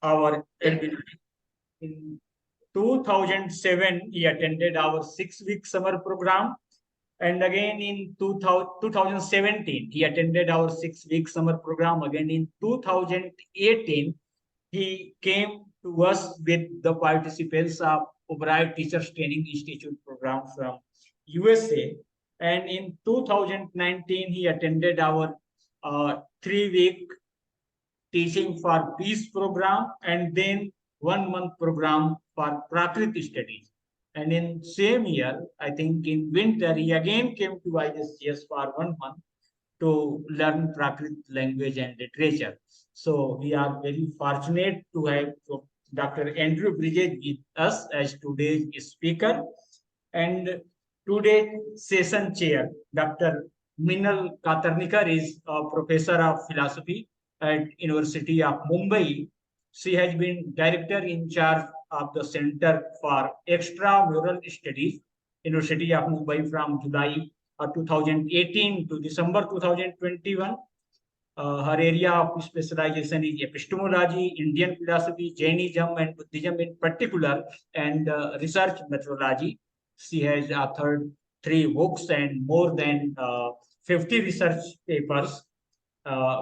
our ability. In 2007, he attended our 6-week summer program. And again in 2017, he attended our 6-week summer program. Again in 2018, he came to us with the participants of O'Brien Teachers Training Institute program from USA. And in 2019, he attended our 3-week teaching for peace program and then 1-month program for Prakriti studies. And in same year, I think in winter, he again came to ISGS for 1 month to learn Prakrit language and literature. So we are very fortunate to have Dr. Andrew Bridges with us as today's speaker. And today's session chair, Dr. Minal Katarnikar, is a professor of philosophy at University of Mumbai. She has been director in charge of the Center for Extramural Studies, University of Mumbai from July 2018 to December 2021. Her area of specialization is epistemology, Indian philosophy, Jainism, and Buddhism in particular, and research methodology. She has authored 3 books and more than 50 research papers,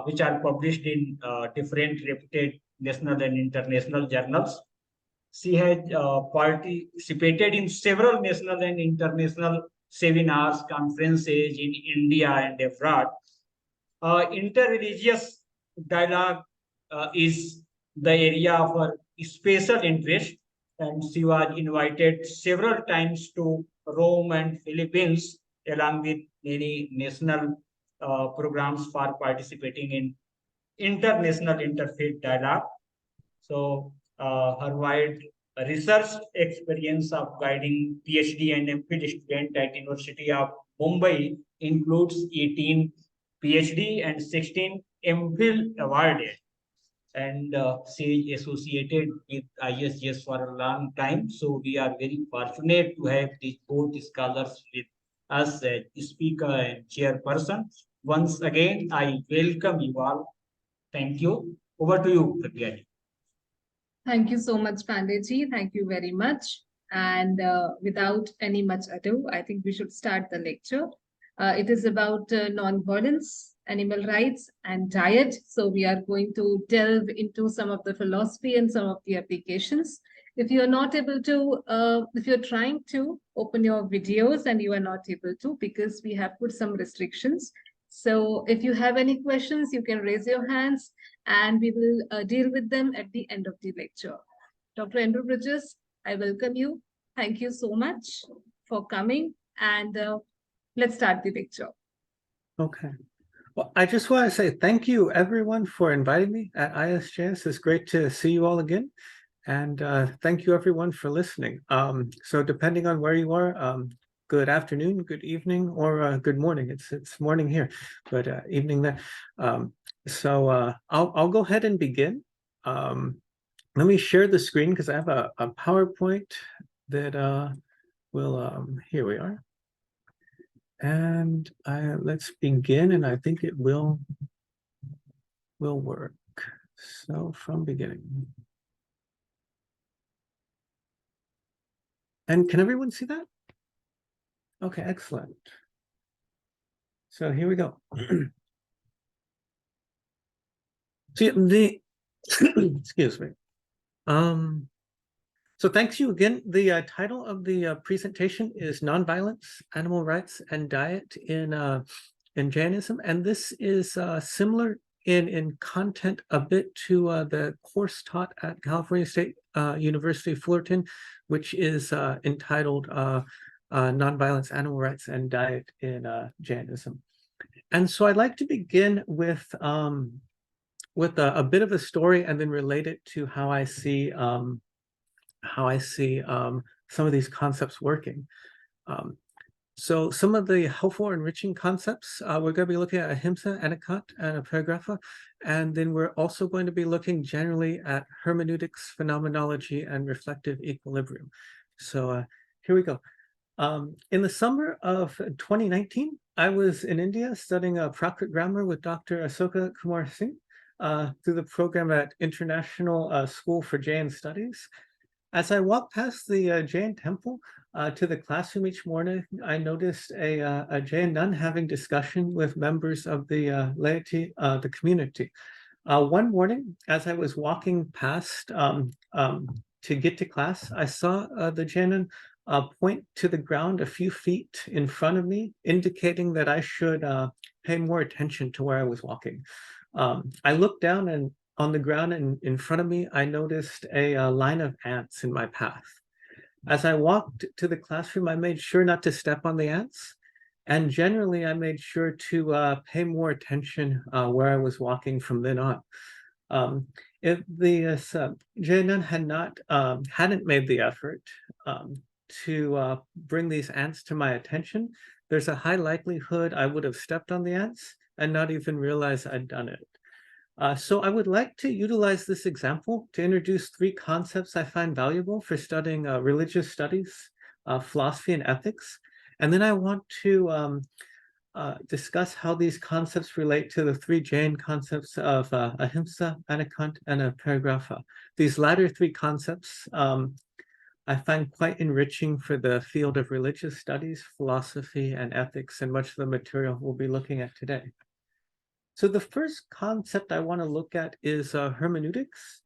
which are published in different reputed national and international journals. She has participated in several national and international seminars, conferences in India and abroad. Interreligious dialogue is the area of her special interest, and she was invited several times to Rome and Philippines, along with many national programs for participating in international interfaith dialogue. So her wide research experience of guiding PhD and MPhil students at University of Mumbai includes 18 PhD and 16 MPhil awarded. And she is associated with ISGS for a long time. So we are very fortunate to have these both scholars with us as speaker and chairperson. Once again, I welcome you all. Thank you. Over to you, Prakhya. Thank you so much, Pandeyji. Thank you very much. And without any much ado, I think we should start the lecture. It is about non-violence, animal rights, and diet. So we are going to delve into some of the philosophy and some of the applications. If you are not able to, if you're trying to open your videos and you are not able to, because we have put some restrictions. So if you have any questions, you can raise your hands and we will deal with them at the end of the lecture. Dr. Andrew Bridges, I welcome you. Thank you so much for coming, and let's start the lecture. Okay. Well, I just want to say thank you, everyone, for inviting me at ISJS. It's great to see you all again. And thank you, everyone, for listening. So depending on where you are, good afternoon, good evening, or good morning. It's morning here, but evening there. So I'll go ahead and begin. Let me share the screen because I have a PowerPoint that will, here we are. And let's begin, and I think it will work. So from beginning. And can everyone see that? Okay, excellent. So here we go. See the excuse me. So thanks you again. The title of the presentation is Nonviolence, Animal Rights, and Diet in Jainism, and this is similar in content a bit to the course taught at California State University Fullerton, which is entitled Nonviolence, Animal Rights, and Diet in Jainism. And so I'd like to begin with a bit of a story and then relate it to how I see some of these concepts working. So some of the helpful or enriching concepts, we're going to be looking at Ahimsa, Anekanta, and Aparigraha, and then we're also going to be looking generally at hermeneutics, phenomenology, and reflective equilibrium. So here we go. In the summer of 2019, I was in India studying Prakrit grammar with Dr. Asoka Kumar Singh. through the program at International School for Jain Studies. As I walked past the Jain temple to the classroom each morning, I noticed a Jain nun having discussion with members of the laity, the community. One morning, as I was walking past to get to class, I saw the Jain nun point to the ground a few feet in front of me, indicating that I should pay more attention to where I was walking. I looked down, and on the ground in front of me, I noticed a line of ants in my path. As I walked to the classroom, I made sure not to step on the ants. And generally, I made sure to pay more attention where I was walking from then on. If the Jain nun hadn't made the effort to bring these ants to my attention, there's a high likelihood I would have stepped on the ants and not even realize I'd done it. So I would like to utilize this example to introduce three concepts I find valuable for studying religious studies, philosophy, and ethics. And then I want to discuss how these concepts relate to the three Jain concepts of Ahimsa, Anekanta, and Aparigraha. These latter three concepts I find quite enriching for the field of religious studies, philosophy, and ethics, and much of the material we'll be looking at today. So the first concept I want to look at is hermeneutics,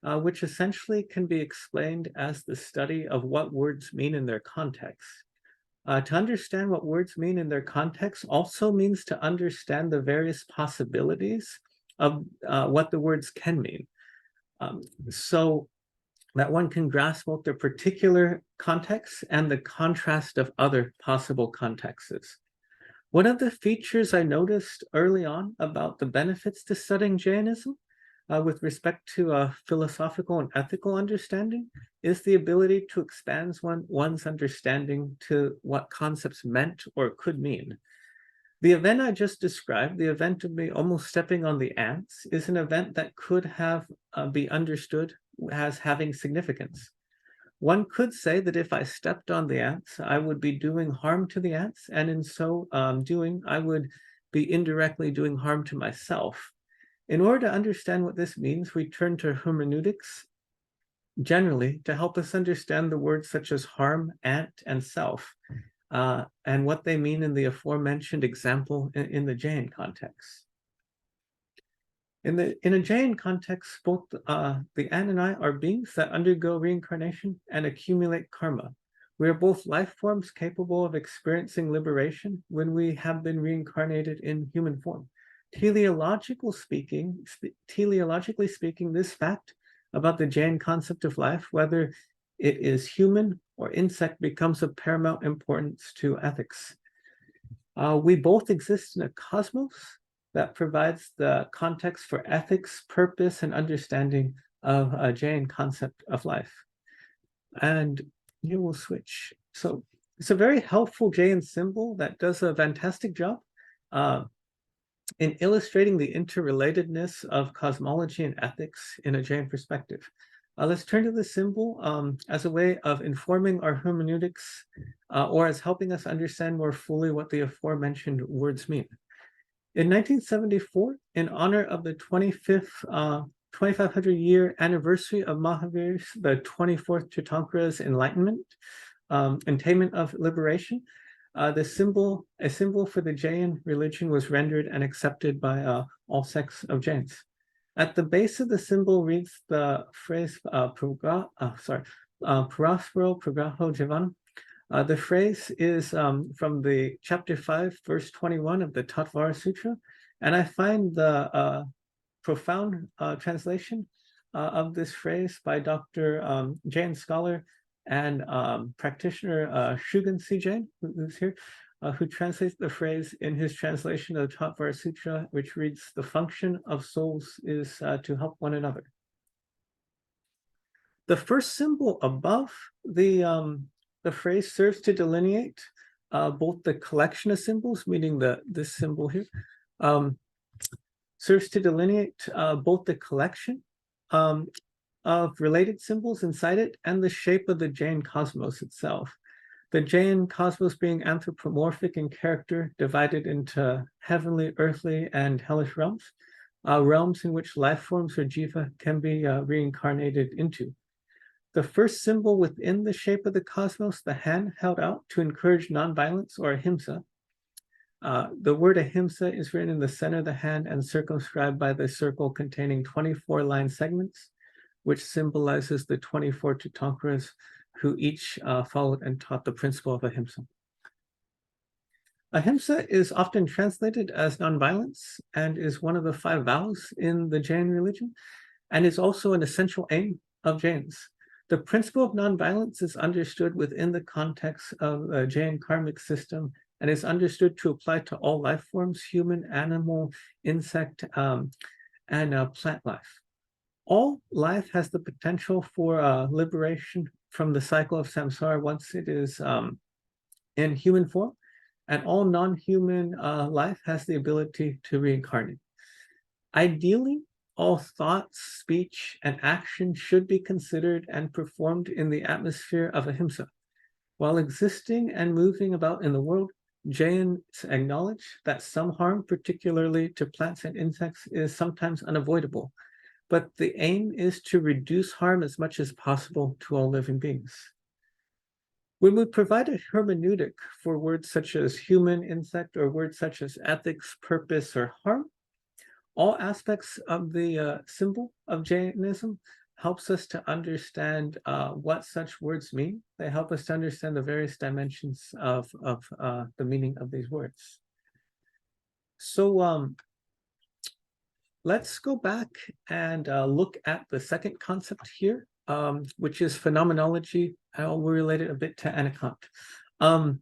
which essentially can be explained as the study of what words mean in their context. To understand what words mean in their context also means to understand the various possibilities of what the words can mean. So that one can grasp both their particular context and the contrast of other possible contexts. One of the features I noticed early on about the benefits to studying Jainism with respect to philosophical and ethical understanding is the ability to expand one's understanding to what concepts meant or could mean. The event I just described, the event of me almost stepping on the ants, is an event that could have be understood as having significance. One could say that if I stepped on the ants, I would be doing harm to the ants, and in so doing, I would be indirectly doing harm to myself. In order to understand what this means, we turn to hermeneutics generally to help us understand the words such as harm, ant, and self, and what they mean in the aforementioned example in the Jain context. In a Jain context, both the ant and I are beings that undergo reincarnation and accumulate karma. We are both life forms capable of experiencing liberation when we have been reincarnated in human form. Teleologically speaking, this fact about the Jain concept of life, whether it is human or insect, becomes of paramount importance to ethics. We both exist in a cosmos that provides the context for ethics, purpose, and understanding of a Jain concept of life. And you will switch. So it's a very helpful Jain symbol that does a fantastic job in illustrating the interrelatedness of cosmology and ethics in a Jain perspective. Let's turn to the symbol as a way of informing our hermeneutics or as helping us understand more fully what the aforementioned words mean. In 1974, in honor of the 2500-year anniversary of Mahavir's, the 24th Tirthankara's enlightenment, attainment of liberation, a symbol for the Jain religion was rendered and accepted by all sects of Jains. At the base of the symbol reads the phrase Parasparo Pragraho Jivan. The phrase is from the chapter 5, verse 21 of the Tattvara Sutra, and I find the profound translation of this phrase by Dr. Jain scholar and practitioner Shugan C. Jain, who's here, who translates the phrase in his translation of the Tattvara Sutra, which reads, "The function of souls is to help one another." The first symbol above the phrase serves to delineate both the collection of symbols, meaning this symbol here, serves to delineate both the collection of related symbols inside it and the shape of the Jain cosmos itself. The Jain cosmos being anthropomorphic in character, divided into heavenly, earthly, and hellish realms. realms in which life forms or jiva can be reincarnated into. The first symbol within the shape of the cosmos, the hand held out to encourage nonviolence, or ahimsa. The word ahimsa is written in the center of the hand and circumscribed by the circle containing 24 line segments, which symbolizes the 24 Tirthankaras who each followed and taught the principle of ahimsa. Ahimsa is often translated as nonviolence and is one of the 5 vows in the Jain religion, and is also an essential aim of Jains. The principle of nonviolence is understood within the context of the Jain karmic system and is understood to apply to all life forms, human, animal, insect, and plant life. All life has the potential for liberation from the cycle of samsara once it is in human form, and all non-human life has the ability to reincarnate. Ideally, all thoughts, speech, and action should be considered and performed in the atmosphere of ahimsa. While existing and moving about in the world, Jains acknowledge that some harm, particularly to plants and insects, is sometimes unavoidable, but the aim is to reduce harm as much as possible to all living beings. When we provide a hermeneutic for words such as human, insect, or words such as ethics, purpose, or harm, all aspects of the symbol of Jainism helps us to understand what such words mean. They help us to understand the various dimensions of the meaning of these words. So let's go back and look at the second concept here, which is phenomenology. I'll relate it a bit to Anekanta.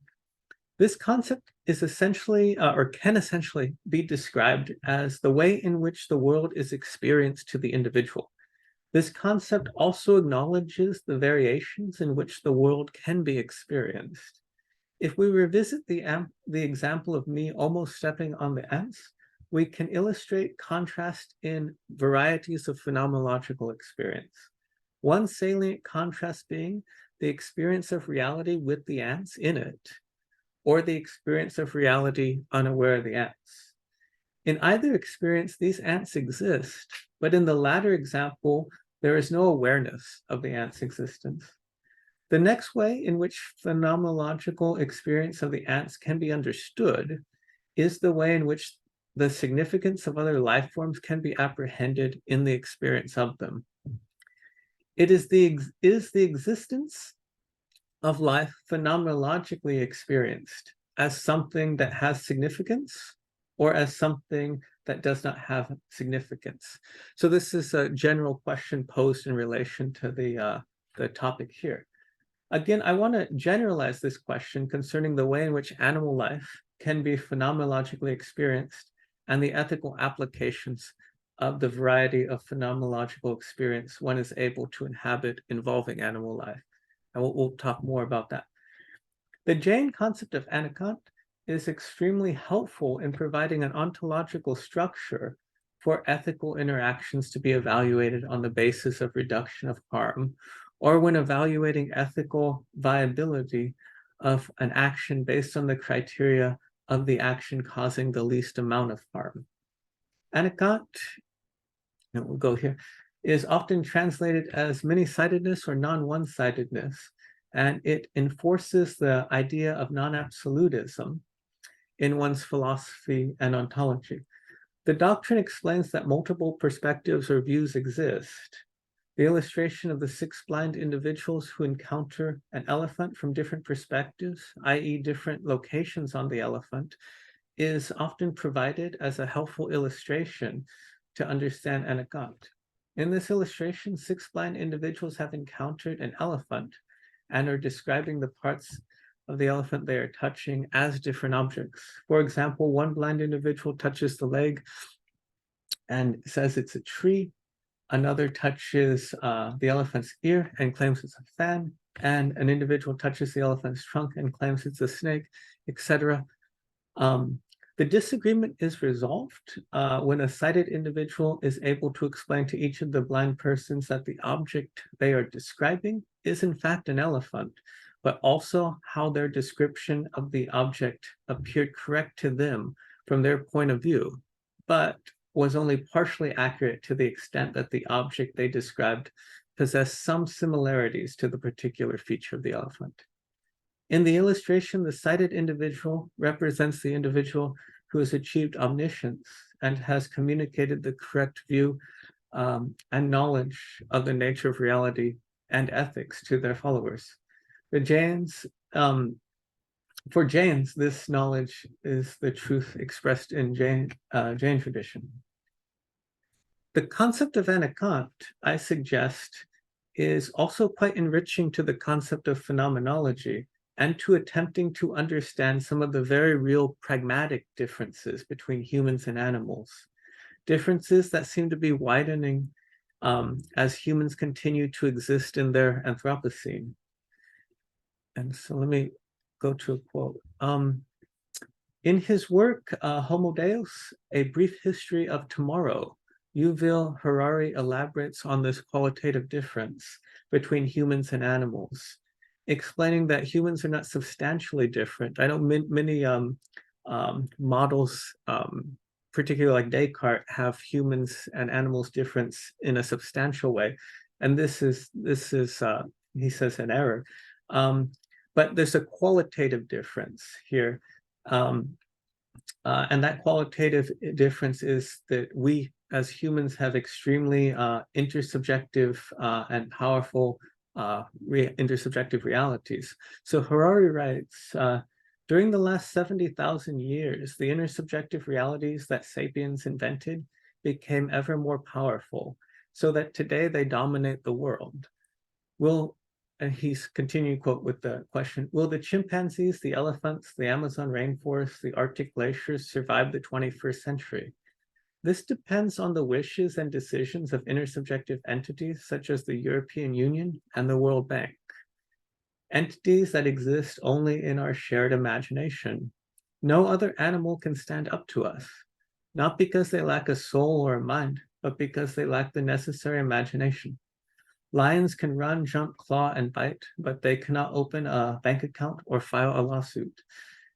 This concept is essentially, or can essentially be described as the way in which the world is experienced to the individual. This concept also acknowledges the variations in which the world can be experienced. If we revisit the example of me almost stepping on the ants, we can illustrate contrast in varieties of phenomenological experience. One salient contrast being the experience of reality with the ants in it, or the experience of reality unaware of the ants. In either experience, these ants exist, but in the latter example, there is no awareness of the ant's existence. The next way in which phenomenological experience of the ants can be understood is the way in which the significance of other life forms can be apprehended in the experience of them. It is the existence of life phenomenologically experienced as something that has significance or as something that does not have significance. So this is a general question posed in relation to the topic here. Again, I want to generalize this question concerning the way in which animal life can be phenomenologically experienced and the ethical applications of the variety of phenomenological experience one is able to inhabit involving animal life. And we'll talk more about that. The Jain concept of Anekanta is extremely helpful in providing an ontological structure for ethical interactions to be evaluated on the basis of reduction of harm, or when evaluating ethical viability of an action based on the criteria of the action causing the least amount of harm. Anekanta, and we'll go here, is often translated as many-sidedness or non-one-sidedness, and it enforces the idea of non-absolutism in one's philosophy and ontology. The doctrine explains that multiple perspectives or views exist. The illustration of the 6 blind individuals who encounter an elephant from different perspectives, i.e. different locations on the elephant, is often provided as a helpful illustration to understand Anekanta. In this illustration, 6 blind individuals have encountered an elephant and are describing the parts of the elephant they are touching as different objects. For example, one blind individual touches the leg and says it's a tree. Another touches the elephant's ear and claims it's a fan. And an individual touches the elephant's trunk and claims it's a snake, etc. The disagreement is resolved when a sighted individual is able to explain to each of the blind persons that the object they are describing is in fact an elephant, but also how their description of the object appeared correct to them from their point of view. But was only partially accurate to the extent that the object they described possessed some similarities to the particular feature of the elephant. In the illustration, the cited individual represents the individual who has achieved omniscience and has communicated the correct view and knowledge of the nature of reality and ethics to their followers. The Jains, for Jains, this knowledge is the truth expressed in Jain tradition. The concept of Anekanta, I suggest, is also quite enriching to the concept of phenomenology and to attempting to understand some of the very real pragmatic differences between humans and animals, differences that seem to be widening as humans continue to exist in their Anthropocene. And so let me go to a quote. In his work, Homo Deus, A Brief History of Tomorrow, Yuval Harari elaborates on this qualitative difference between humans and animals, explaining that humans are not substantially different. I know many models, particularly like Descartes, have humans and animals difference in a substantial way, and this is he says, an error. But there's a qualitative difference here. And that qualitative difference is that we as humans have extremely intersubjective and powerful intersubjective realities. So Harari writes, during the last 70,000 years, the intersubjective realities that sapiens invented became ever more powerful, so that today they dominate the world. And he's continuing quote with the question, will the chimpanzees, the elephants, the Amazon rainforest, the Arctic glaciers survive the 21st century? This depends on the wishes and decisions of intersubjective entities such as the European Union and the World Bank, entities that exist only in our shared imagination. No other animal can stand up to us, not because they lack a soul or a mind, but because they lack the necessary imagination. Lions can run, jump, claw, and bite, but they cannot open a bank account or file a lawsuit.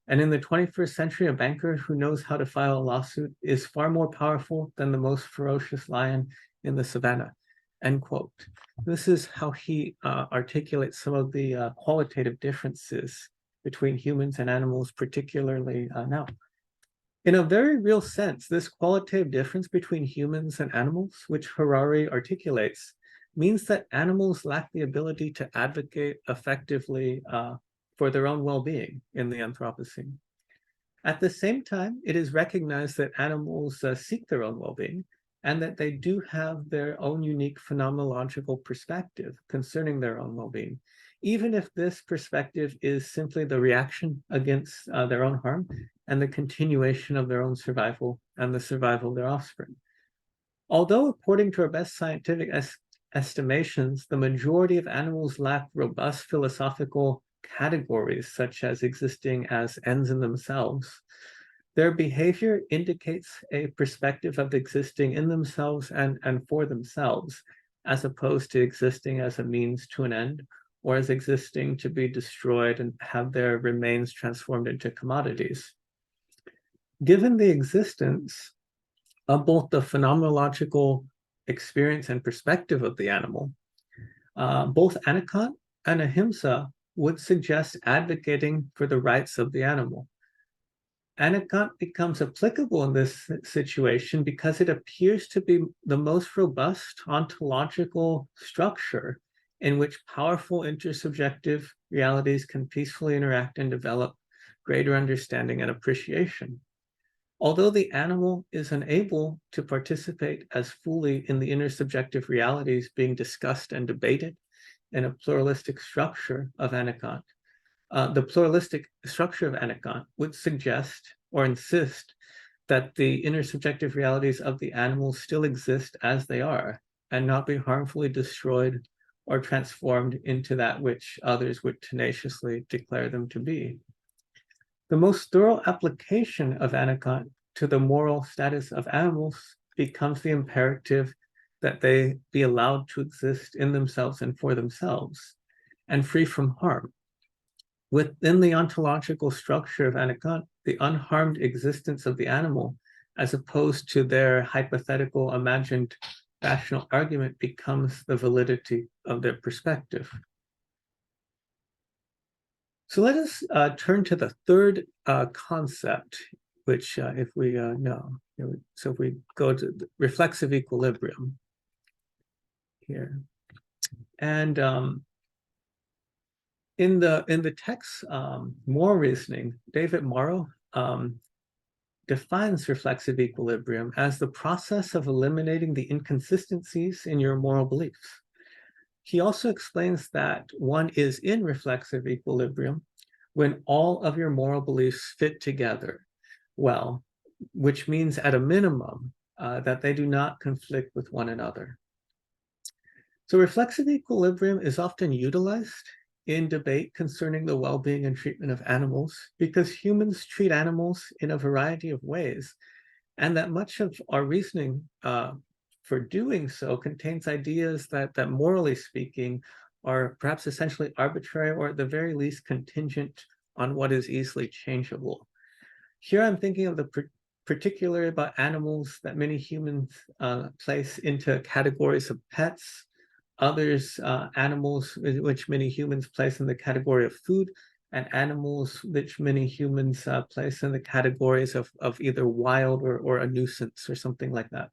And in the 21st century, a banker who knows how to file a lawsuit is far more powerful than the most ferocious lion in the savannah, end quote. This is how he articulates some of the qualitative differences between humans and animals, particularly now. In a very real sense, this qualitative difference between humans and animals, which Harari articulates, means that animals lack the ability to advocate effectively for their own well-being in the Anthropocene. At the same time, it is recognized that animals seek their own well-being and that they do have their own unique phenomenological perspective concerning their own well-being, even if this perspective is simply the reaction against their own harm and the continuation of their own survival and the survival of their offspring. Although according to our best scientific estimations, the majority of animals lack robust philosophical categories, such as existing as ends in themselves, their behavior indicates a perspective of existing in themselves and for themselves, as opposed to existing as a means to an end, or as existing to be destroyed and have their remains transformed into commodities. Given the existence of both the phenomenological experience and perspective of the animal, both Anekanta and Ahimsa would suggest advocating for the rights of the animal. Anekanta becomes applicable in this situation because it appears to be the most robust ontological structure in which powerful intersubjective realities can peacefully interact and develop greater understanding and appreciation. Although the animal is unable to participate as fully in the intersubjective realities being discussed and debated in a pluralistic structure of Anekanta, the pluralistic structure of Anekanta would suggest or insist that the intersubjective realities of the animals still exist as they are and not be harmfully destroyed or transformed into that which others would tenaciously declare them to be. The most thorough application of Anekanta to the moral status of animals becomes the imperative that they be allowed to exist in themselves and for themselves, and free from harm. Within the ontological structure of Anekanta, the unharmed existence of the animal as opposed to their hypothetical imagined rational argument, becomes the validity of their perspective. So let us turn to the third concept, which if we know, so if we go to the reflexive equilibrium here, and in the text Moral Reasoning, David Morrow defines reflexive equilibrium as the process of eliminating the inconsistencies in your moral beliefs. He also explains that one is in reflexive equilibrium when all of your moral beliefs fit together well, which means at a minimum that they do not conflict with one another. So reflexive equilibrium is often utilized in debate concerning the well-being and treatment of animals because humans treat animals in a variety of ways, and that much of our reasoning for doing so contains ideas that morally speaking are perhaps essentially arbitrary or at the very least contingent on what is easily changeable. Here I'm thinking of the particularly about animals that many humans place into categories of pets, others animals which many humans place in the category of food, and animals which many humans place in the categories of either wild or a nuisance or something like that.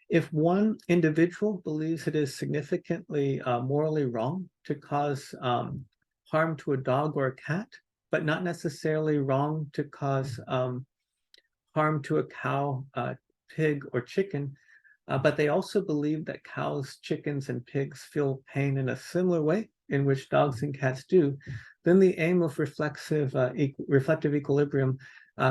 If one individual believes it is significantly morally wrong to cause harm to a dog or a cat, but not necessarily wrong to cause harm to a cow, pig, or chicken, but they also believe that cows, chickens, and pigs feel pain in a similar way in which dogs and cats do, then the aim of reflective equilibrium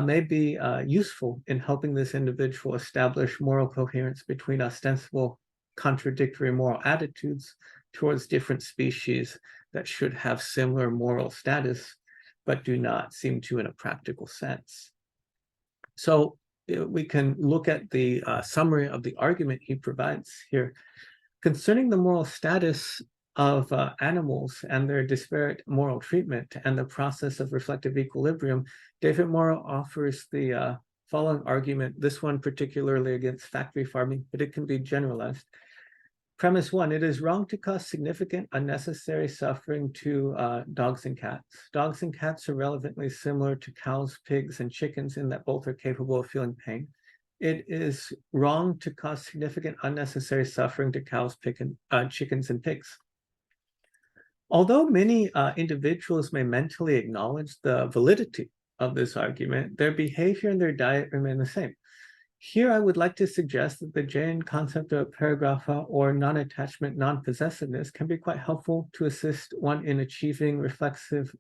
may be useful in helping this individual establish moral coherence between ostensible contradictory moral attitudes towards different species that should have similar moral status, but do not seem to in a practical sense. So we can look at the summary of the argument he provides here. Concerning the moral status of animals and their disparate moral treatment and the process of reflective equilibrium, David Morrow offers the following argument, this one particularly against factory farming, but it can be generalized. Premise one, it is wrong to cause significant unnecessary suffering to dogs and cats. Dogs and cats are relevantly similar to cows, pigs, and chickens in that both are capable of feeling pain. It is wrong to cause significant unnecessary suffering to cows, chickens, and pigs. Although many individuals may mentally acknowledge the validity of this argument, their behavior and their diet remain the same. Here, I would like to suggest that the Jain concept of Aparigraha or non-attachment, non-possessiveness can be quite helpful to assist one in achieving reflective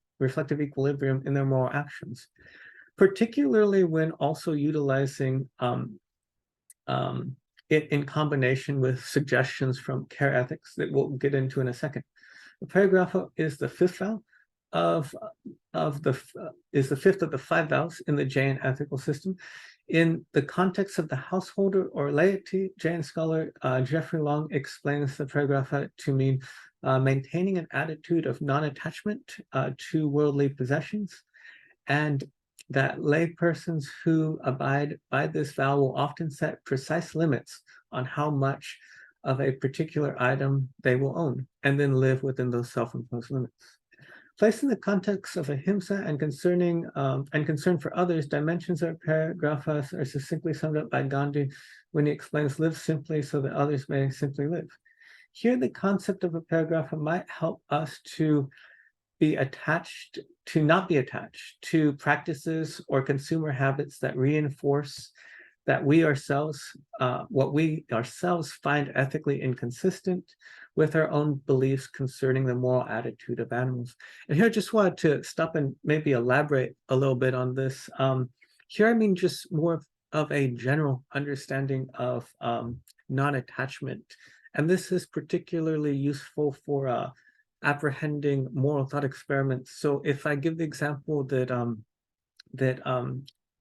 equilibrium in their moral actions, particularly when also utilizing it in combination with suggestions from care ethics that we'll get into in a second. Aparigraha is the fifth vow is the fifth of the five vows in the Jain ethical system. In the context of the householder or laity, Jain scholar Jeffrey Long explains the Aparigraha to mean maintaining an attitude of non-attachment to worldly possessions, and that lay persons who abide by this vow will often set precise limits on how much of a particular item they will own, and then live within those self-imposed limits. Placed in the context of Ahimsa and concern for others, dimensions of Aparigraha are succinctly summed up by Gandhi when he explains, live simply so that others may simply live. Here, the concept of Aparigraha might help us to not be attached to practices or consumer habits that reinforce that we ourselves, what we ourselves find ethically inconsistent with our own beliefs concerning the moral attitude of animals. And here I just wanted to stop and maybe elaborate a little bit on this. Here I mean just more of a general understanding of non-attachment. And this is particularly useful for apprehending moral thought experiments. So if I give the example that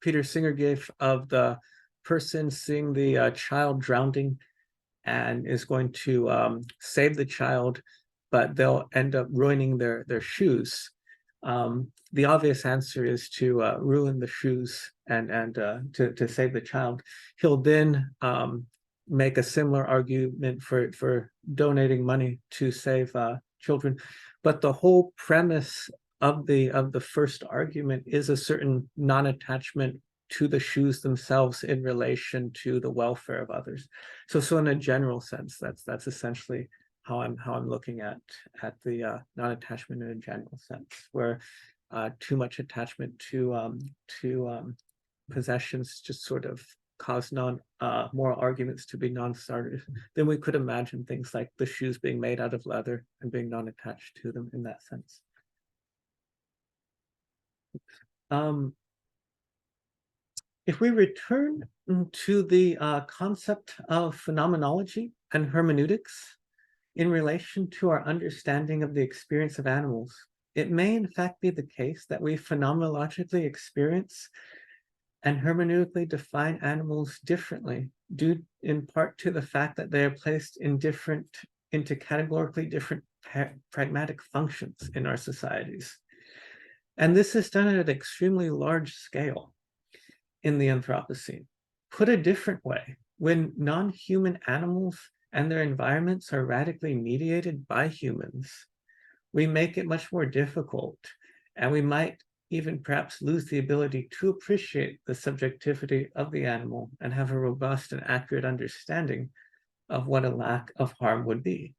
Peter Singer gave of the person seeing the child drowning and is going to save the child, but they'll end up ruining their shoes. the obvious answer is to ruin the shoes and to save the child. He'll then make a similar argument for donating money to save children. But the whole premise of the first argument is a certain non-attachment to the shoes themselves in relation to the welfare of others. So in a general sense, that's essentially how I'm looking at the non-attachment in a general sense, where too much attachment to possessions just sort of cause moral arguments to be non-starters. Then we could imagine things like the shoes being made out of leather and being non-attached to them in that sense. If we return to the concept of phenomenology and hermeneutics in relation to our understanding of the experience of animals, it may in fact be the case that we phenomenologically experience and hermeneutically define animals differently, due in part to the fact that they are placed into categorically different pragmatic functions in our societies. And this is done at an extremely large scale in the Anthropocene. Put a different way, when non-human animals and their environments are radically mediated by humans, we make it much more difficult, and we might even perhaps lose the ability to appreciate the subjectivity of the animal and have a robust and accurate understanding of what a lack of harm would be.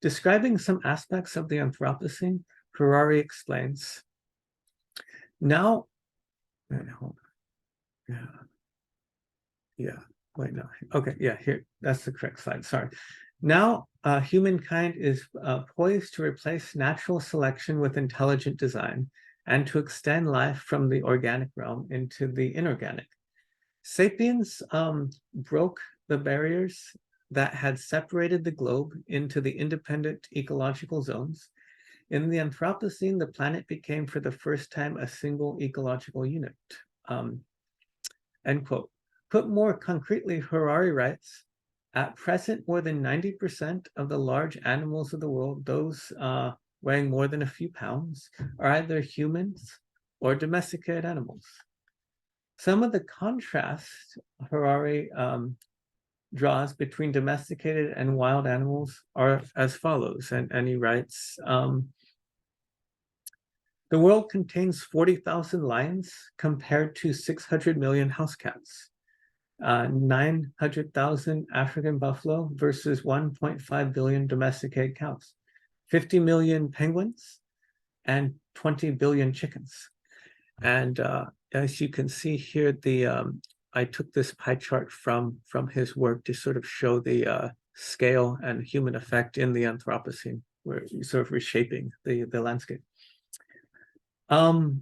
Describing some aspects of the Anthropocene, Harari explains, now, here, that's the correct slide, sorry. Now, humankind is poised to replace natural selection with intelligent design and to extend life from the organic realm into the inorganic. Sapiens broke the barriers that had separated the globe into the independent ecological zones. In the Anthropocene, the planet became for the first time a single ecological unit. End quote. Put more concretely, Harari writes, at present, more than 90% of the large animals of the world, those weighing more than a few pounds, are either humans or domesticated animals. Some of the contrast Harari draws between domesticated and wild animals are as follows, and he writes, the world contains 40,000 lions compared to 600 million house cats, 900,000 African buffalo versus 1.5 billion domesticated cows, 50 million penguins, and 20 billion chickens. And as you can see here, I took this pie chart from his work to sort of show the scale and human effect in the Anthropocene, where you're sort of reshaping the landscape. The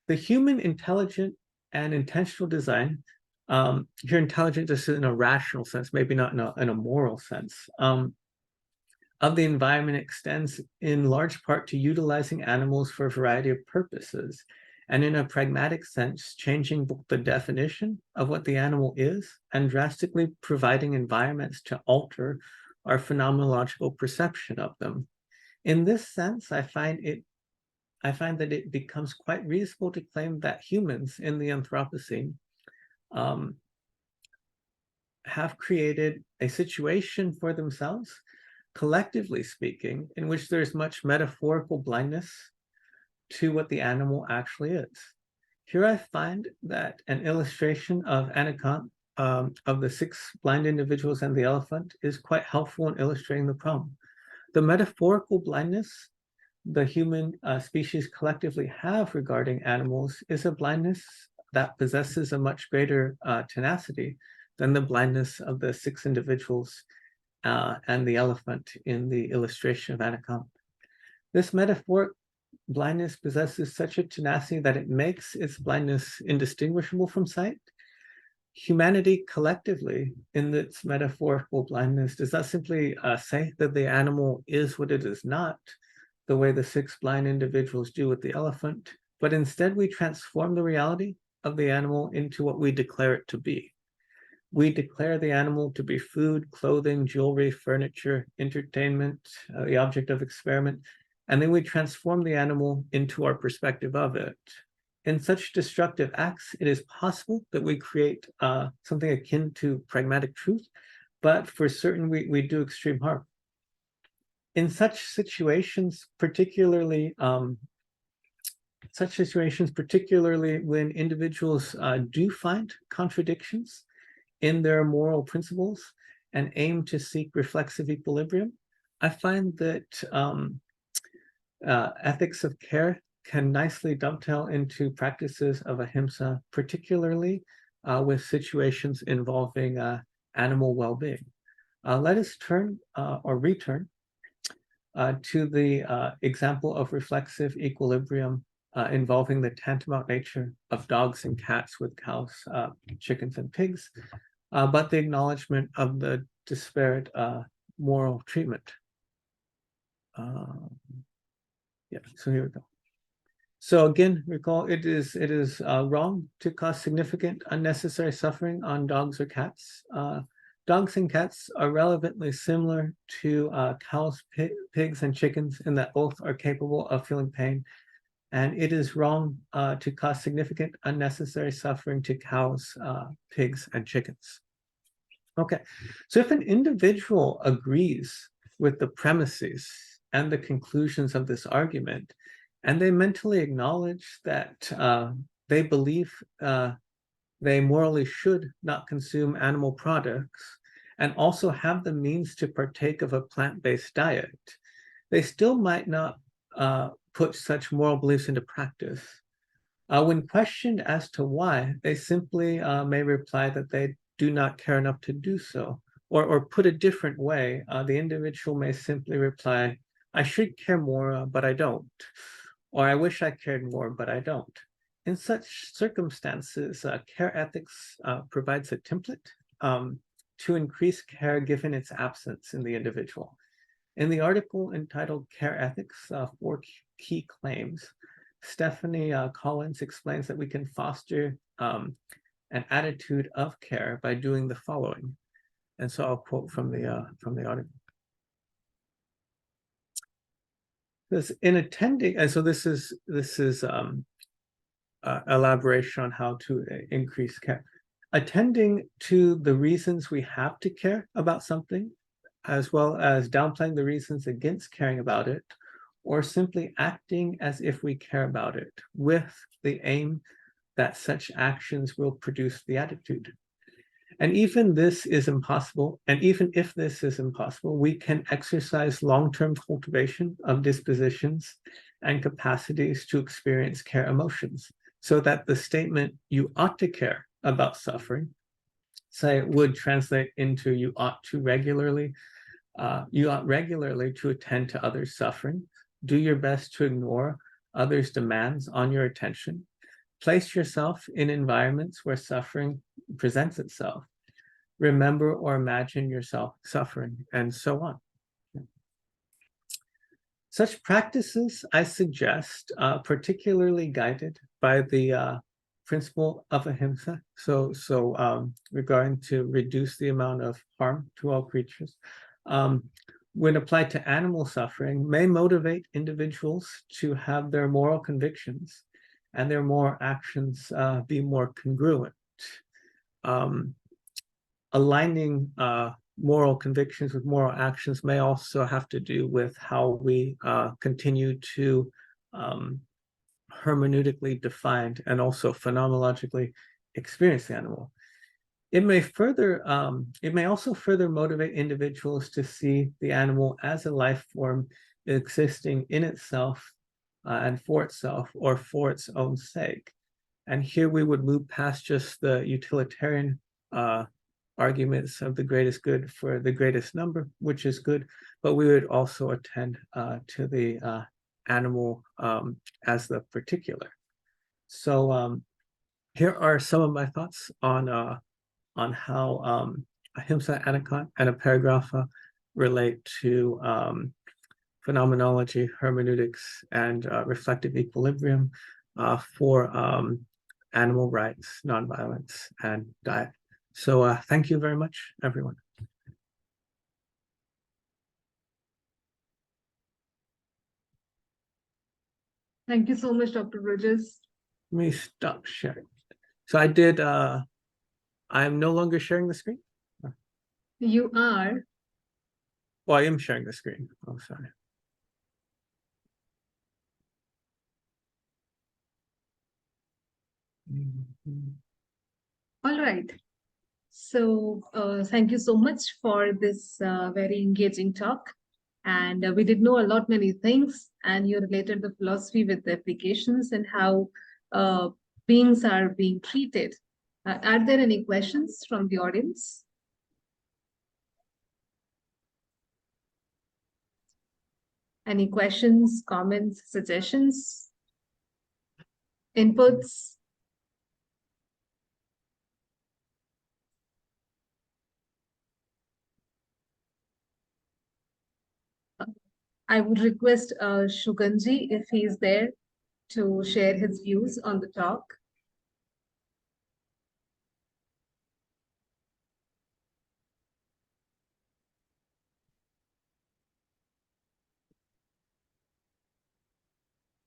human intelligent and intentional design, here intelligent just in a rational sense, maybe not in a moral sense, of the environment extends in large part to utilizing animals for a variety of purposes, and in a pragmatic sense, changing both the definition of what the animal is and drastically providing environments to alter our phenomenological perception of them. In this sense, I find that it becomes quite reasonable to claim that humans in the Anthropocene have created a situation for themselves, collectively speaking, in which there's much metaphorical blindness to what the animal actually is. Here I find that an illustration of Anekanta, of the 6 blind individuals and the elephant, is quite helpful in illustrating the problem. The metaphorical blindness the human species collectively have regarding animals is a blindness that possesses a much greater tenacity than the blindness of the 6 individuals and the elephant in the illustration of Anekanta. This metaphoric blindness possesses such a tenacity that it makes its blindness indistinguishable from sight. Humanity collectively, in its metaphorical blindness, does not simply say that the animal is what it is not, the way the 6 blind individuals do with the elephant, but instead we transform the reality of the animal into what we declare it to be. We declare the animal to be food, clothing, jewelry, furniture, entertainment, the object of experiment, and then we transform the animal into our perspective of it. In such destructive acts, it is possible that we create something akin to pragmatic truth, but for certain, we do extreme harm. In such situations, particularly when individuals do find contradictions in their moral principles and aim to seek reflexive equilibrium, I find that ethics of care can nicely dovetail into practices of ahimsa, particularly with situations involving animal well-being. Let us turn or return to the example of reflexive equilibrium involving the tantamount nature of dogs and cats with cows, chickens, and pigs, but the acknowledgement of the disparate moral treatment. Yeah, so here we go. So again, recall it is wrong to cause significant unnecessary suffering on dogs or cats. Dogs and cats are relevantly similar to cows, pigs, and chickens in that both are capable of feeling pain. And it is wrong to cause significant unnecessary suffering to cows, pigs, and chickens. Okay, so if an individual agrees with the premises and the conclusions of this argument, and they mentally acknowledge that they believe they morally should not consume animal products, and also have the means to partake of a plant-based diet, they still might not put such moral beliefs into practice. When questioned as to why, they simply may reply that they do not care enough to do so. Or put a different way, the individual may simply reply, I should care more, but I don't. Or I wish I cared more, but I don't. In such circumstances, care ethics provides a template to increase care given its absence in the individual. In the article entitled Care Ethics, 4 Key Claims, Stephanie Collins explains that we can foster an attitude of care by doing the following. And so I'll quote from the article. This in attending, and so this is elaboration on how to increase care. Attending to the reasons we have to care about something, as well as downplaying the reasons against caring about it, or simply acting as if we care about it, with the aim that such actions will produce the attitude. And even this is impossible, and even if this is impossible, we can exercise long-term cultivation of dispositions and capacities to experience care emotions, so that the statement, you ought to care about suffering, say, would translate into you ought regularly to attend to others' suffering, do your best to ignore others' demands on your attention, place yourself in environments where suffering presents itself, remember or imagine yourself suffering, and so on. Such practices, I suggest, particularly guided by the principle of ahimsa, regarding to reduce the amount of harm to all creatures, when applied to animal suffering, may motivate individuals to have their moral convictions and their moral actions be more congruent. Aligning moral convictions with moral actions may also have to do with how we continue to hermeneutically define and also phenomenologically experience the animal. It may also further motivate individuals to see the animal as a life form existing in itself and for itself or for its own sake. And here we would move past just the utilitarian arguments of the greatest good for the greatest number, which is good, but we would also attend to the animal as the particular. So here are some of my thoughts on how Ahimsa, Anekanta, and Aparigraha relate to phenomenology, hermeneutics, and reflective equilibrium for animal rights, nonviolence, and diet. So thank you very much, everyone. Thank you so much, Dr. Bridges. Let me stop sharing. So I did, I'm no longer sharing the screen. You are. Well, I am sharing the screen. Oh, sorry. All right. So thank you so much for this very engaging talk. And we did know a lot many things, and you related the philosophy with the applications and how uh, beings are being treated. Are there any questions from the audience? Any questions, comments, suggestions, inputs? I would request Shuganji, if he's there, to share his views on the talk.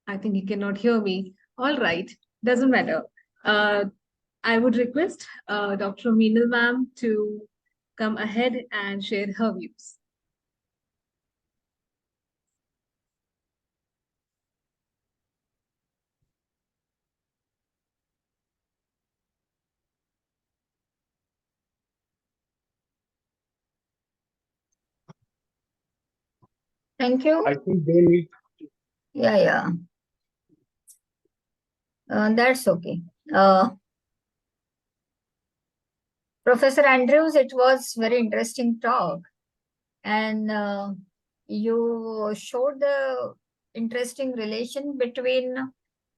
I think he cannot hear me. All right, doesn't matter. I would request Dr. Meenal ma'am to come ahead and share her views. Thank you. I think they need. Yeah. That's okay. Professor Andrews, it was very interesting talk, and you showed the interesting relation between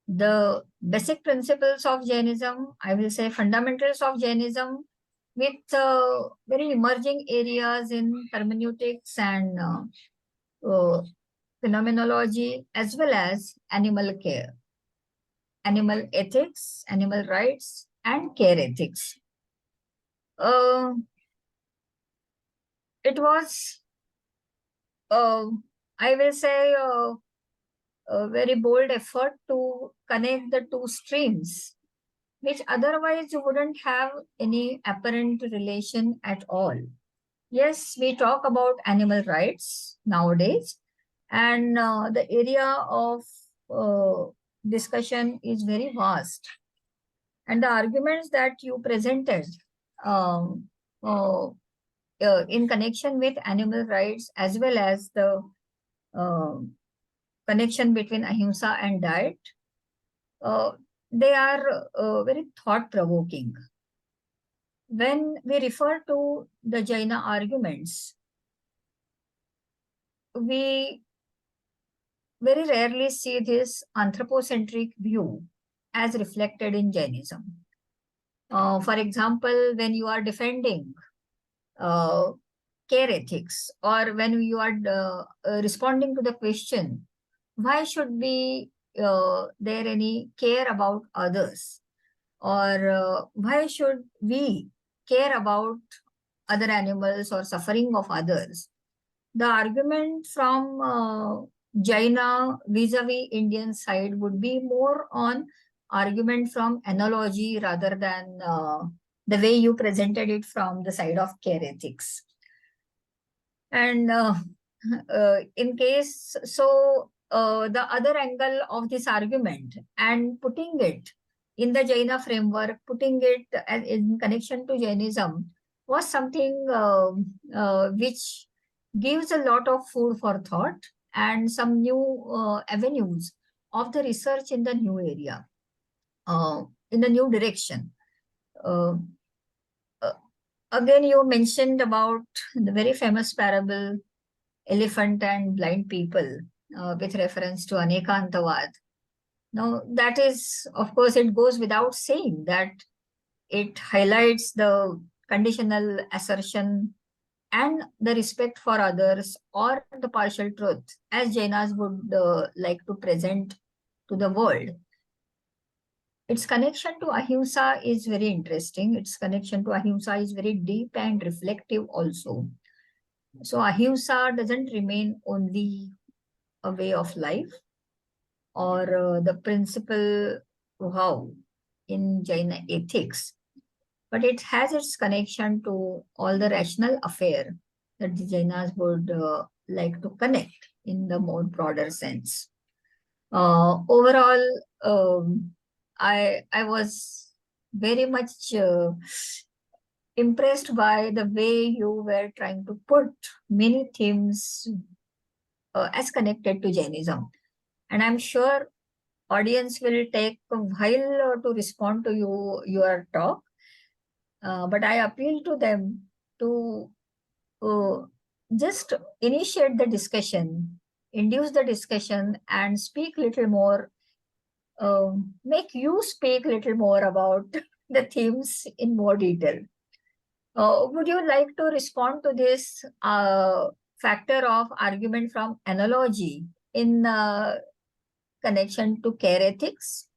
the basic principles of Jainism, I will say fundamentals of Jainism, with very emerging areas in hermeneutics and phenomenology, as well as animal care, animal ethics, animal rights, and care ethics. It was, I will say, a very bold effort to connect the two streams, which otherwise wouldn't have any apparent relation at all. Yes, we talk about animal rights nowadays, and the area of discussion is very vast. And the arguments that you presented um, in connection with animal rights, as well as the connection between ahimsa and diet, they are very thought-provoking. When we refer to the Jaina arguments, we very rarely see this anthropocentric view as reflected in Jainism. For example, when you are defending care ethics, or when you are responding to the question, why should be there any care about others, or why should we care about other animals or suffering of others? The argument from Jaina vis-a-vis Indian side would be more on argument from analogy rather than the way you presented it from the side of care ethics. And in case, so the other angle of this argument and putting it in the Jaina framework, putting it in connection to Jainism was something which gives a lot of food for thought and some new avenues of the research in the new area, in the new direction. Uh, Again, you mentioned about the very famous parable, elephant and blind people, with reference to Anekanta. Now, that is, of course, it goes without saying that it highlights the conditional assertion and the respect for others, or the partial truth, as Jainas would like to present to the world. Its connection to Ahimsa is very interesting. Its connection to Ahimsa is very deep and reflective also. So Ahimsa doesn't remain only a way of life. or the principle wow in Jaina ethics, but it has its connection to all the rational affair that the Jainas would like to connect in the more broader sense. Overall, I was very much impressed by the way you were trying to put many themes as connected to Jainism, and I'm sure audience will take a while to respond to your talk. But I appeal to them to just initiate the discussion, induce the discussion, and speak little more. Make you speak little more about the themes in more detail. Would you like to respond to this factor of argument from analogy in connection to care ethics?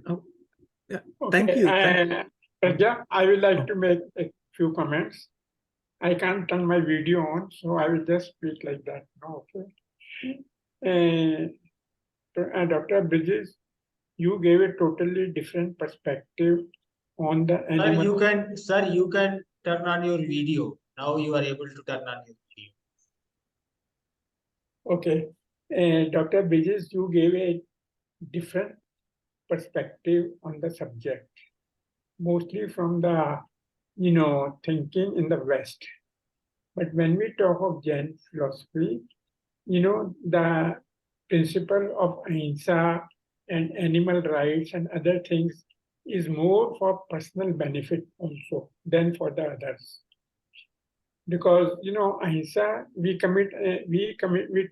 Oh, yeah. Thank Okay, you. Pragya, I would like to make a few comments. I can't turn my video on, so I will just speak like that. Okay. Dr. Bridges, you gave a totally different perspective on the animal. Sir, you can turn on your video. Now you are able to turn on your video. Okay. Dr. Bridges, you gave a different perspective on the subject, mostly from the, thinking in the West. But when we talk of Jain philosophy, the principle of Ahimsa and animal rights and other things is more for personal benefit also than for the others. Because Ahimsa, we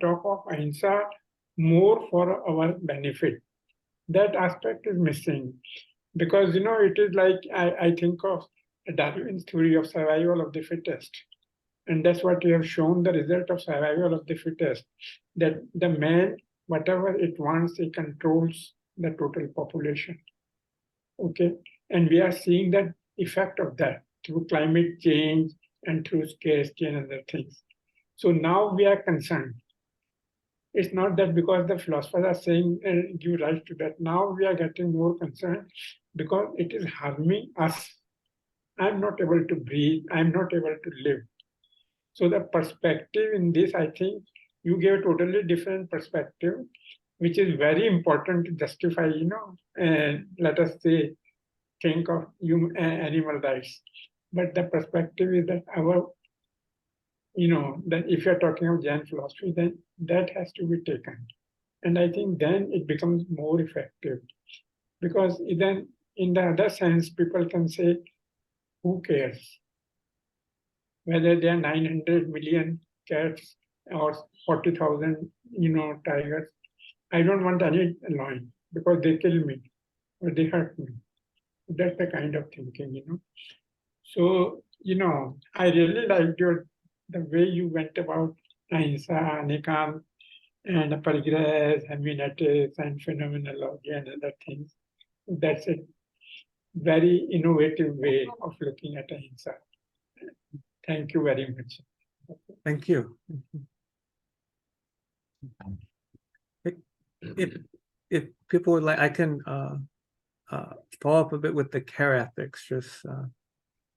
talk of Ahimsa more for our benefit. That aspect is missing. Because it is like I think of Darwin's theory of survival of the fittest. And that's what you have shown, the result of survival of the fittest, that the man, whatever it wants, it controls the total population. Okay. And we are seeing the effect of that through climate change and through scarcity and other things. So now we are concerned. It's not that because the philosophers are saying give rise to that. Now we are getting more concerned because it is harming us. I'm not able to breathe. I'm not able to live. So the perspective in this, I think you gave a totally different perspective, which is very important to justify, and let us say, think of animal rights. But the perspective is that that if you're talking of Jain philosophy, then that has to be taken. And I think then it becomes more effective. Because then in the other sense, people can say, who cares? Whether there are 900 million cats or 40,000, tigers. I don't want any lion because they kill me or they hurt me. That's the kind of thinking, So, I really liked the way you went about Ahimsa, Anekanta, and Aparigraha, hermeneutics, and phenomenology and other things. That's a very innovative way of looking at Ahimsa. Thank you very much. Thank you. If people would like, I can follow up a bit with the care ethics, just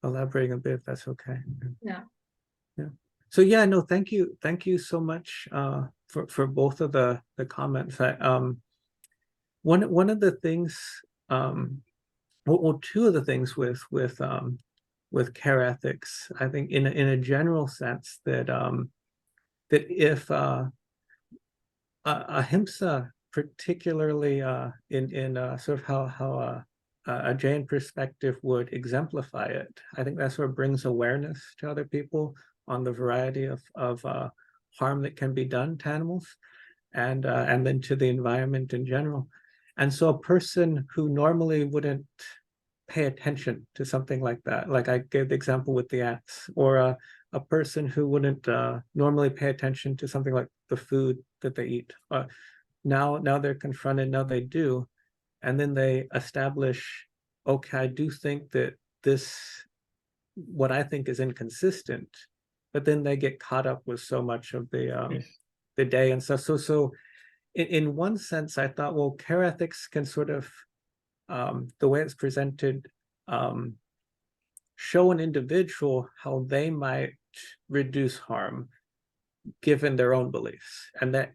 elaborating a bit, if that's okay. Yeah. Yeah. So yeah, no, thank you so much for both of the comments. One of the things, well, two of the things with care ethics, I think in a general sense that that if Ahimsa, particularly in sort of how a Jain perspective would exemplify it, I think that sort of brings awareness to other people on the variety of harm that can be done to animals, and then to the environment in general. And so a person who normally wouldn't pay attention to something like that, like I gave the example with the ants, or a person who wouldn't normally pay attention to something like the food that they eat, now they're confronted, now they do, and then they establish, okay, I do think that this, what I think is inconsistent, but then they get caught up with so much of the Yes. the day and stuff. So in one sense, I thought, well, care ethics can sort of, the way it's presented, show an individual how they might reduce harm given their own beliefs. And that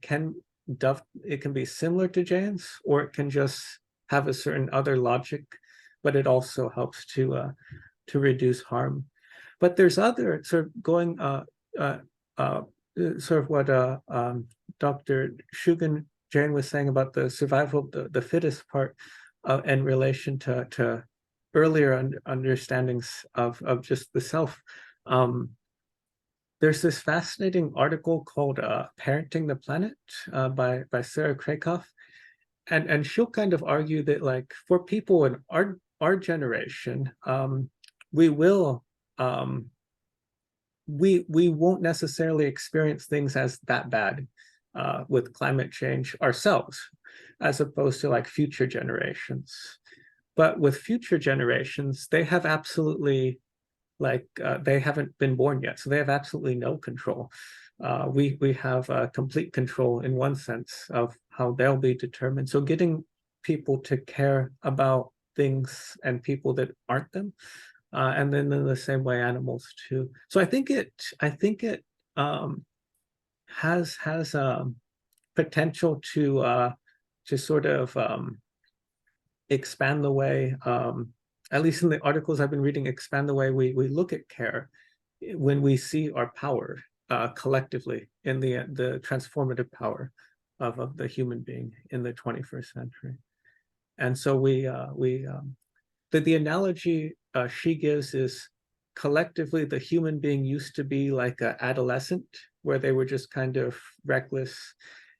it can be similar to Jain's, or it can just have a certain other logic, but it also helps to reduce harm. But there's other sort of going, sort of what Dr. Shugen Jain was saying about the survival of the fittest part in relation to earlier understandings of just the self. There's this fascinating article called Parenting the Planet by Sarah Krakoff. And she'll kind of argue that, like, for people in our generation, we won't necessarily experience things as that bad with climate change ourselves, as opposed to like future generations. But with future generations, they have absolutely, they haven't been born yet, so they have absolutely no control. We have complete control in one sense of how they'll be determined. So getting people to care about things and people that aren't them, and then in the same way animals too. So I think it has potential to sort of expand the way, at least in the articles I've been reading, expand the way we look at care when we see our power collectively in the transformative power of the human being in the 21st century. And so the analogy she gives is, collectively the human being used to be like an adolescent where they were just kind of reckless,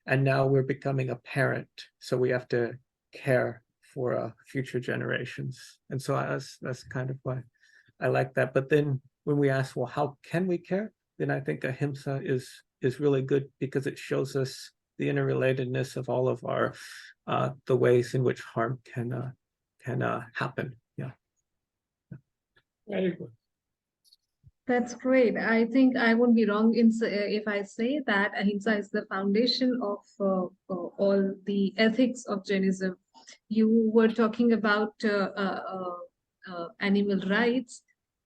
and now we're becoming a parent, so we have to care for future generations. And so that's kind of why I like that. But then when we ask, well, how can we care, then I think Ahimsa is really good, because it shows us the interrelatedness of all of our the ways in which harm can happen. Yeah. Very good. That's great. I think I won't be wrong if I say that Ahimsa is the foundation of all the ethics of Jainism. You were talking about animal rights.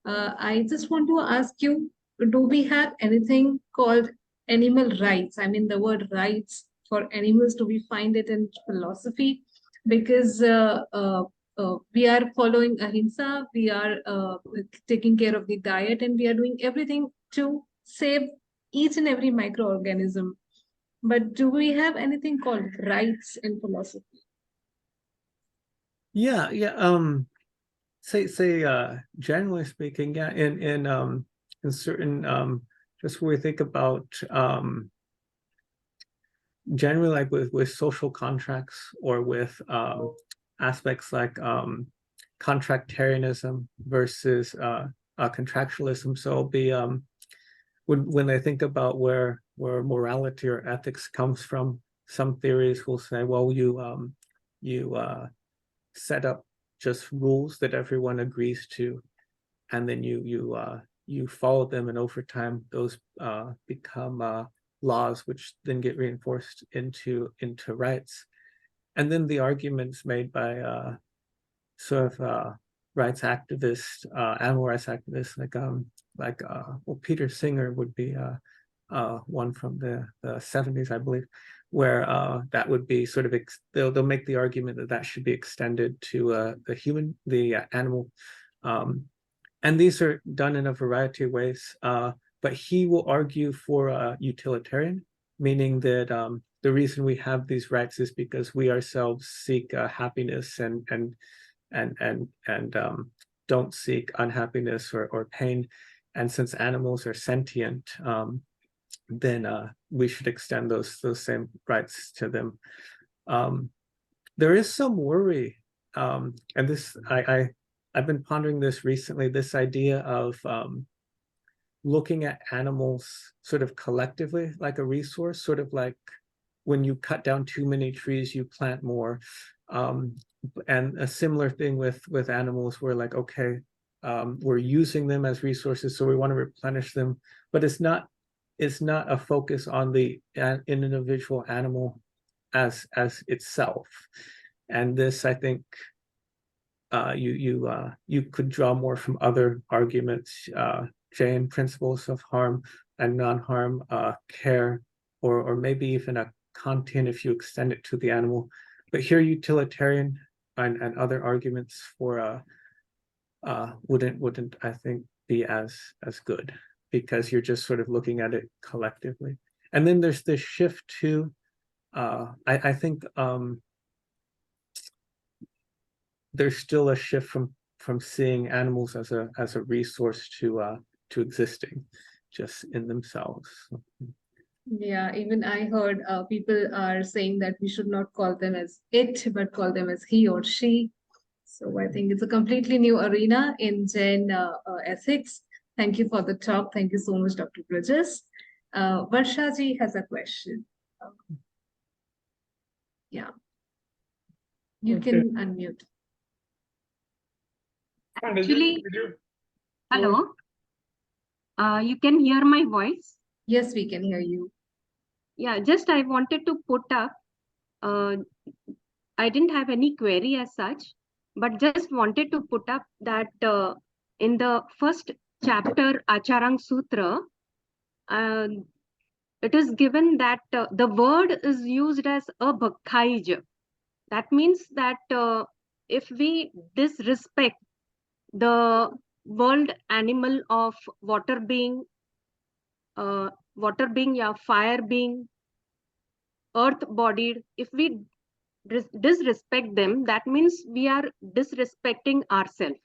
I just want to ask you, do we have anything called animal rights? I mean, the word rights for animals, do we find it in philosophy? Because we are following Ahimsa, we are taking care of the diet, and we are doing everything to save each and every microorganism. But do we have anything called rights in philosophy? Yeah. Say generally speaking, yeah, in certain just when we think about generally, like with social contracts, or with aspects like contractarianism versus contractualism. So it'll be when they think about where morality or ethics comes from, some theories will say, well, you set up just rules that everyone agrees to, and then you follow them, and over time those become laws, which then get reinforced into rights. And then the arguments made by sort of rights activists, animal rights activists, well, Peter Singer would be one from the 70s, I believe, where that would be sort of they'll make the argument that should be extended to the animal, and these are done in a variety of ways. But he will argue for utilitarian, meaning that the reason we have these rights is because we ourselves seek happiness and don't seek unhappiness or pain. And since animals are sentient, then we should extend those same rights to them. There is some worry, and this I've been pondering this recently, this idea of looking at animals sort of collectively like a resource, sort of like when you cut down too many trees, you plant more. And a similar thing with animals, where like, okay, we're using them as resources, so we want to replenish them, but it's not is not a focus on the individual animal as itself. And this, I think, you could draw more from other arguments, Jain principles of harm and non-harm, care, or maybe even a Kantian if you extend it to the animal. But here, utilitarian and other arguments for wouldn't I think be as good, because you're just sort of looking at it collectively. And then there's this shift to I think there's still a shift from seeing animals as a resource to existing just in themselves. Yeah, even I heard people are saying that we should not call them as it, but call them as he or she. So I think it's a completely new arena in Jain ethics. Thank you for the talk. Thank you so much, Dr. Bridges. Varsha ji has a question. Yeah. You Okay. can unmute. Actually, Would you- hello. You can hear my voice? Yes, we can hear you. Yeah, just I wanted to put up, I didn't have any query as such, but just wanted to put up that in the first chapter, Acharang Sutra, it is given that the word is used as a bhakhaij. That means that if we disrespect the world animal of water being, yeah, fire being, earth bodied, if we disrespect them, that means we are disrespecting ourselves.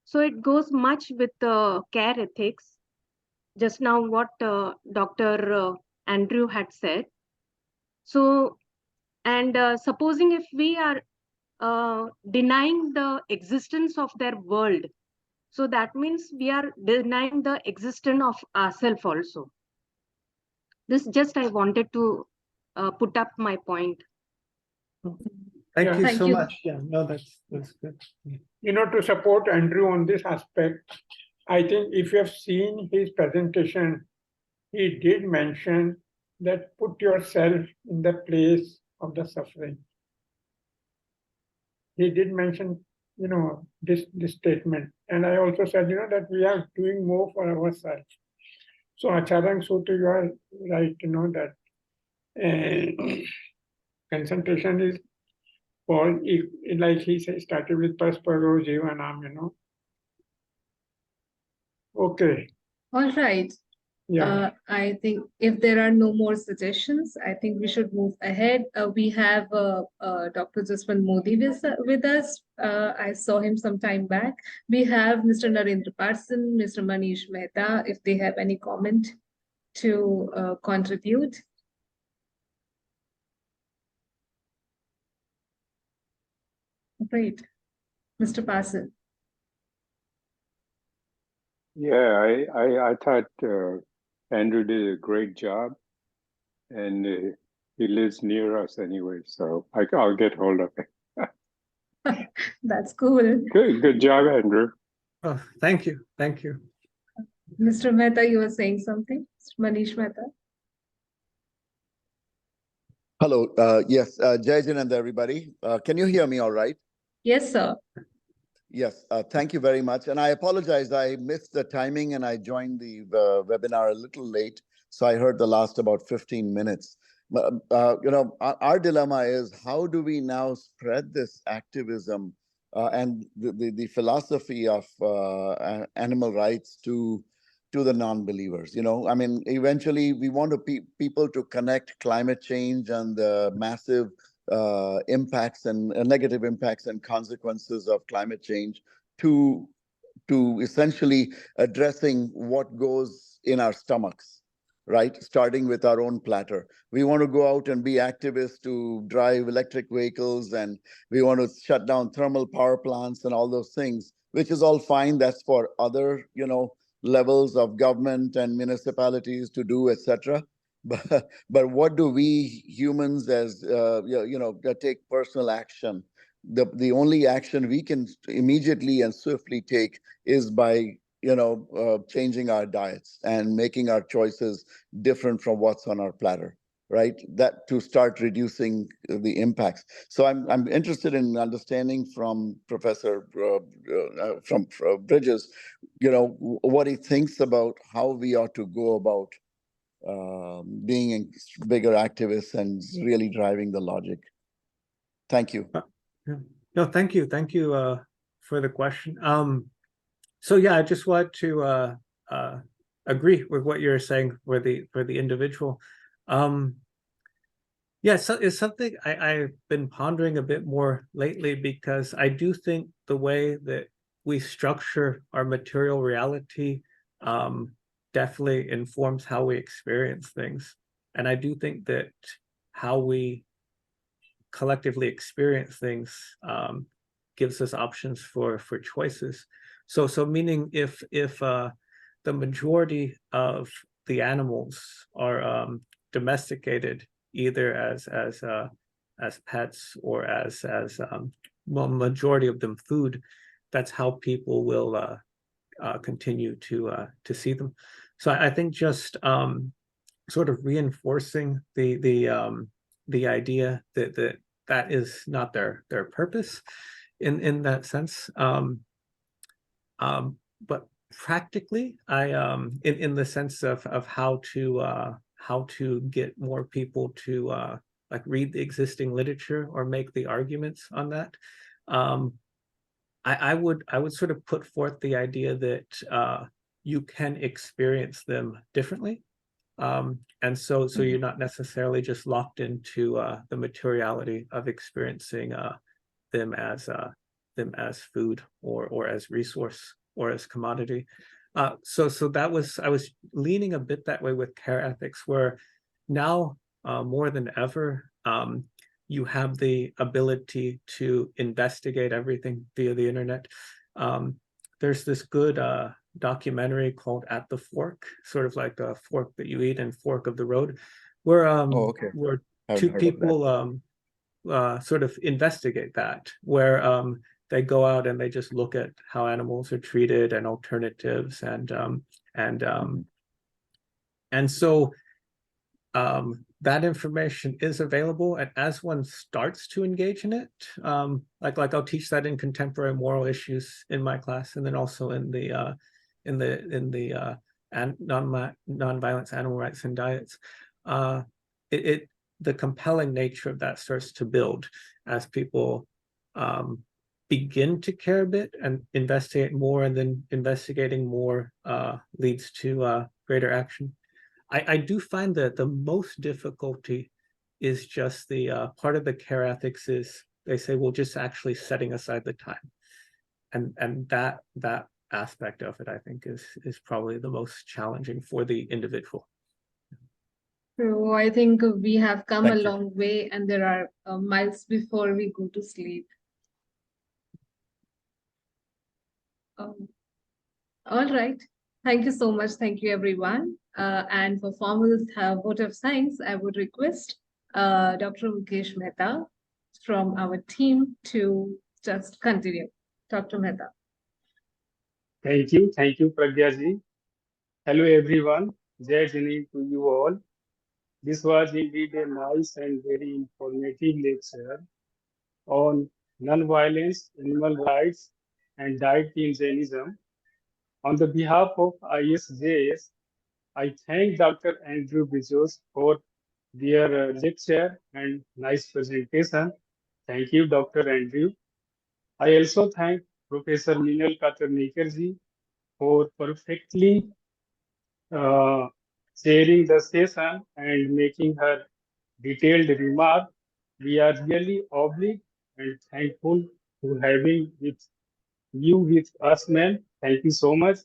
So it goes much with care ethics. Just now what Dr. Andrew had said. So, and supposing if we are denying the existence of their world, so that means we are denying the existence of ourselves also. This just I wanted to put up my point. Thank Yeah. you Thank so you. much. Yeah, no, that's good. To support Andrew on this aspect, I think if you have seen his presentation, he did mention that put yourself in the place of the suffering. He did mention, this statement. And I also said, that we are doing more for ourselves. So Acharang Sutra, you are right, that concentration is for, like he said, started with Pasparo Jivanam, Okay. All right. Yeah. I think if there are no more suggestions, I think we should move ahead. We have Dr. Jaswant Modi with us. I saw him some time back. We have Mr. Narendra Parson, Mr. Manish Mehta, if they have any comment to contribute. Great. Mr. Parson. Yeah, I thought Andrew did a great job, and he lives near us anyway, so I'll get hold of it. That's cool. Good job, Andrew. Oh, thank you. Mr. Mehta, you were saying something? Mr. Manish Mehta. Hello. Yes, Jai Janand, everybody. Can you hear me all right? Yes, sir. Yes, thank you very much. And I apologize, I missed the timing and I joined the webinar a little late. So I heard the last about 15 minutes. Our dilemma is how do we now spread this activism and the philosophy of animal rights to the non-believers? Eventually we want people to connect climate change and the massive impacts and negative impacts and consequences of climate change to essentially addressing what goes in our stomachs, right? Starting with our own platter. We want to go out and be activists to drive electric vehicles, and we want to shut down thermal power plants and all those things, which is all fine. That's for other, levels of government and municipalities to do, etc. But what do we humans as take personal action? The only action we can immediately and swiftly take is by changing our diets and making our choices different from what's on our platter, right? That to start reducing the impacts. So I'm interested in understanding from Professor from Bridges, what he thinks about how we ought to go about being bigger activists and really driving the logic. Thank you. No, thank you for the question. So yeah, I just want to agree with what you're saying for the individual. Yeah, so it's something I've been pondering a bit more lately, because I do think the way that we structure our material reality definitely informs how we experience things. And I do think that how we collectively experience things gives us options for choices. So meaning if the majority of the animals are domesticated, either as pets or as well, majority of them food, that's how people will continue to see them. So I think just sort of reinforcing the idea that is not their purpose in that sense. But practically, in the sense of how to get more people to like read the existing literature or make the arguments on that, I would sort of put forth the idea that you can experience them differently. And so you're not necessarily just locked into the materiality of experiencing them as food or as resource or as commodity. So that was, I was leaning a bit that way with care ethics, where now more than ever, you have the ability to investigate everything via the internet. There's this good documentary called At the Fork, sort of like a fork that you eat and fork of the road, where where two people sort of investigate that, where they go out and they just look at how animals are treated and alternatives, and so that information is available, and as one starts to engage in it, like I'll teach that in contemporary moral issues in my class, and then also in the nonviolence, animal rights, and diets. The compelling nature of that starts to build as people begin to care a bit and investigate more, and then investigating more leads to greater action. I do find that the most difficulty is just the part of the care ethics is they say, well, just actually setting aside the time, and that aspect of it, I think, is probably the most challenging for the individual. So I think we have come a long way, and there are miles before we go to sleep. All right. Thank you so much. Thank you, everyone. And for formal vote of thanks, I would request Dr. Mukesh Mehta from our team to just continue. Dr. Mehta. Thank you, Pragya ji. Hello, everyone. Jai Jini to you all. This was indeed a nice and very informative lecture on non-violence, animal rights, and diet in Jainism. On the behalf of ISJS, I thank Dr. Andrew Bezos for their lecture and nice presentation. Thank you, Dr. Andrew. I also thank Professor Minal Katarnikar for perfectly chairing the session and making her detailed remark. We are really obliged and thankful to having you with us, ma'am. Thank you so much.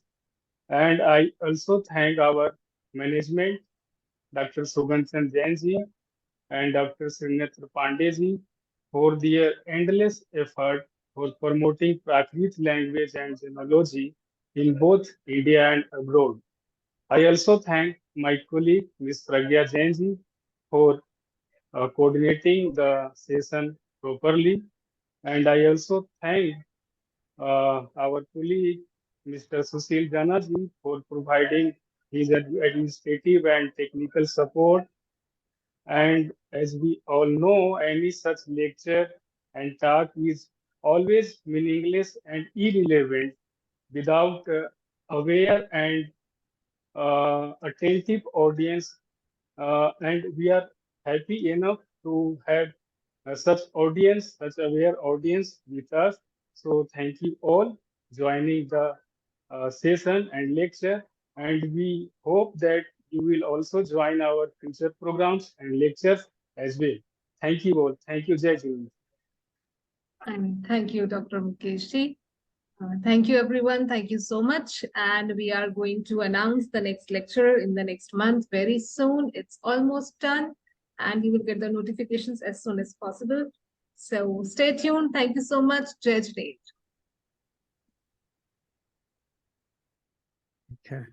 And I also thank our management, Dr. Sugandhan Jain ji and Dr. Srinatra Pandey ji, for their endless effort for promoting Prakrit language and genealogy in both India and abroad. I also thank my colleague, Ms. Pragya Jain ji, for coordinating the session properly. And I also thank our colleague, Mr. Sushil Janaji for providing his administrative and technical support. And as we all know, any such lecture and talk is always meaningless and irrelevant without aware and attentive audience. And we are happy enough to have such audience, such aware audience with us. So thank you all joining the session and lecture. And we hope that you will also join our future programs and lectures as well. Thank you all. Thank you, Jai Jain. And thank you, Dr. Mukeshji. Thank you, everyone. Thank you so much. And we are going to announce the next lecture in the next month very soon. It's almost done, and you will get the notifications as soon as possible. So stay tuned. Thank you so much. Jai Jain. Okay.